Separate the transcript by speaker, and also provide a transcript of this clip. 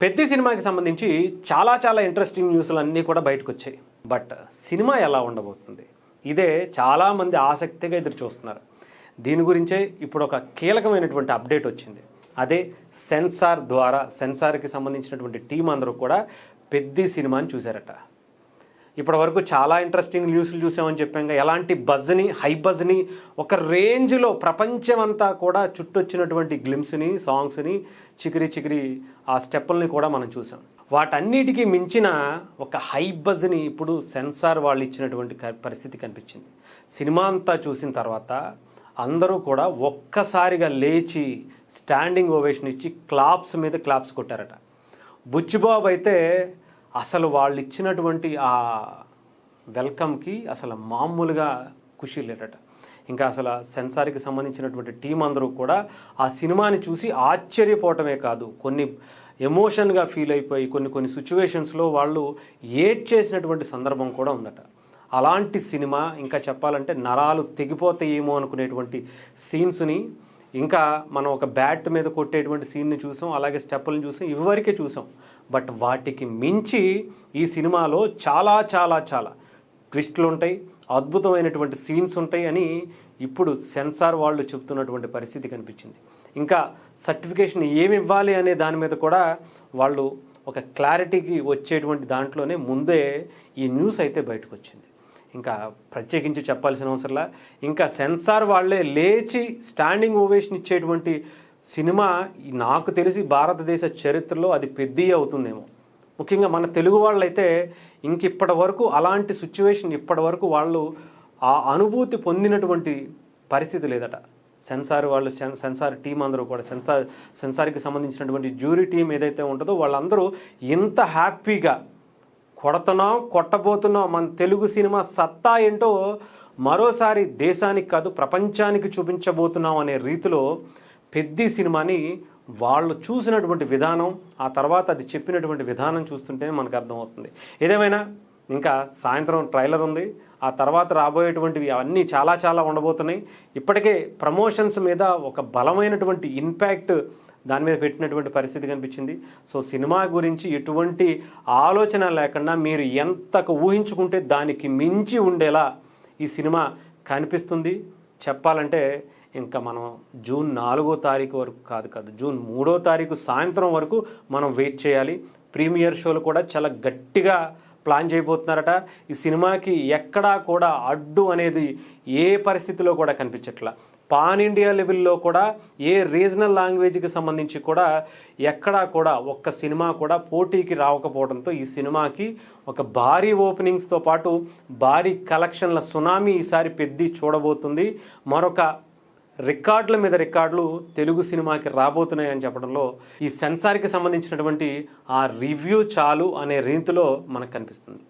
Speaker 1: పెద్ద సినిమాకి సంబంధించి చాలా ఇంట్రెస్టింగ్ న్యూస్లు అన్నీ కూడా బయటకు వచ్చాయి. బట్ సినిమా ఎలా ఉండబోతుంది, ఇదే చాలామంది ఆసక్తిగా ఎదురు చూస్తున్నారు. దీని గురించే ఇప్పుడు ఒక కీలకమైనటువంటి అప్డేట్ వచ్చింది. అదే సెన్సార్ ద్వారా సెన్సార్కి సంబంధించినటువంటి టీం అందరూ కూడా పెద్ద సినిమాని చూశారట. ఇప్పటి వరకు చాలా ఇంట్రెస్టింగ్ న్యూస్లు చూసామని చెప్పాక ఎలాంటి బజ్ని, హై బజ్ని, ఒక రేంజ్లో ప్రపంచమంతా కూడా చుట్టొచ్చినటువంటి గ్లిమ్స్ని, సాంగ్స్ని, చికిరి ఆ స్టెప్పుల్ని కూడా మనం చూసాం. వాటన్నిటికీ మించిన ఒక హై బజ్ని ఇప్పుడు సెన్సార్ వాళ్ళు ఇచ్చినటువంటి పరిస్థితి కనిపించింది. సినిమా అంతా చూసిన తర్వాత అందరూ కూడా ఒక్కసారిగా లేచి స్టాండింగ్ ఓవేషన్ ఇచ్చి క్లాప్స్ మీద క్లాప్స్ కొట్టారట. బుచ్చిబాబు అయితే అసలు వాళ్ళు ఇచ్చినటువంటి ఆ వెల్కమ్కి అసలు మామూలుగా ఖుషి లేరట. ఇంకా అసలు సెన్సార్కి సంబంధించినటువంటి టీం అందరూ కూడా ఆ సినిమాని చూసి ఆశ్చర్యపోవటమే కాదు, కొన్ని ఎమోషన్గా ఫీల్ అయిపోయి కొన్ని సిచ్యువేషన్స్లో వాళ్ళు ఏడ్ చేసినటువంటి సందర్భం కూడా ఉందట. అలాంటి సినిమా, ఇంకా చెప్పాలంటే నరాలు తెగిపోతాయేమో అనుకునేటువంటి సీన్స్ని, ఇంకా మనం ఒక బ్యాట్ మీద కొట్టేటువంటి సీన్ని చూసాం, అలాగే స్టెప్పులను చూసాం, ఇవరికే చూసాం. బట్ వాటికి మించి ఈ సినిమాలో చాలా ట్విస్టులు ఉంటాయి, అద్భుతమైనటువంటి సీన్స్ ఉంటాయి అని ఇప్పుడు సెన్సార్ వాళ్ళు చెప్తున్నటువంటి పరిస్థితి కనిపించింది. ఇంకా సర్టిఫికేషన్ ఏమి ఇవ్వాలి అనే దాని మీద కూడా వాళ్ళు ఒక క్లారిటీకి వచ్చేటువంటి దాంట్లోనే ముందే ఈ న్యూస్ అయితే బయటకు వచ్చింది. ఇంకా ప్రత్యేకించి చెప్పాల్సిన అవసరంలా, ఇంకా సెన్సార్ వాళ్ళే లేచి స్టాండింగ్ ఓవేషన్ ఇచ్చేటువంటి సినిమా నాకు తెలిసి భారతదేశ చరిత్రలో అది పెద్ద అవుతుందేమో. ముఖ్యంగా మన తెలుగు వాళ్ళైతే ఇప్పటి వరకు అలాంటి సిచ్యువేషన్ ఇప్పటి వరకు వాళ్ళు ఆ అనుభూతి పొందినటువంటి పరిస్థితి లేదట. సెన్సార్ వాళ్ళు, సెన్సార్ టీం అందరూ కూడా, సెన్సార్కి సంబంధించినటువంటి జ్యూరీ టీం ఏదైతే ఉంటుందో వాళ్ళందరూ ఇంత హ్యాపీగా కొట్టబోతున్నాం మన తెలుగు సినిమా సత్తా ఏంటో మరోసారి దేశానికి కాదు ప్రపంచానికి చూపించబోతున్నాం అనే రీతిలో పెద్ద సినిమాని వాళ్ళు చూసినటువంటి విధానం, ఆ తర్వాత అది చెప్పినటువంటి విధానం చూస్తుంటే మనకు అర్థమవుతుంది. ఏదేమైనా ఇంకా సాయంత్రం ట్రైలర్ ఉంది, ఆ తర్వాత రాబోయేటువంటివి అవన్నీ చాలా ఉండబోతున్నాయి. ఇప్పటికే ప్రమోషన్స్ మీద ఒక బలమైనటువంటి ఇంపాక్ట్ దాని మీద పెట్టినటువంటి పరిస్థితి కనిపించింది. సో సినిమా గురించి ఎటువంటి ఆలోచన లేకుండా మీరు ఎంతకు ఊహించుకుంటే దానికి మించి ఉండేలా ఈ సినిమా కనిపిస్తుంది. చెప్పాలంటే ఇంకా మనం జూన్ 4వ తారీఖు వరకు కాదు జూన్ 3వ తారీఖు సాయంత్రం వరకు మనం వెయిట్ చేయాలి. ప్రీమియర్ షోలు కూడా చాలా గట్టిగా ప్లాన్ చేయబోతున్నారట. ఈ సినిమాకి ఎక్కడా కూడా అడ్డు అనేది ఏ పరిస్థితిలో కూడా కనిపించట్లా. పాన్ ఇండియా లెవెల్లో కూడా ఏ రీజనల్ లాంగ్వేజ్కి సంబంధించి కూడా ఎక్కడా కూడా ఒక్క సినిమా కూడా పోటీకి రాకపోవడంతో ఈ సినిమాకి ఒక భారీ ఓపెనింగ్స్తో పాటు భారీ కలెక్షన్ల సునామీ ఈసారి పెద్ద చూడబోతుంది. మరొక రికార్డుల మీద రికార్డులు తెలుగు సినిమాకి రాబోతున్నాయని చెప్పడంలో ఈ సెన్సార్కి సంబంధించినటువంటి ఆ రివ్యూ చాలు అనే రీతిలో మనకు కనిపిస్తుంది.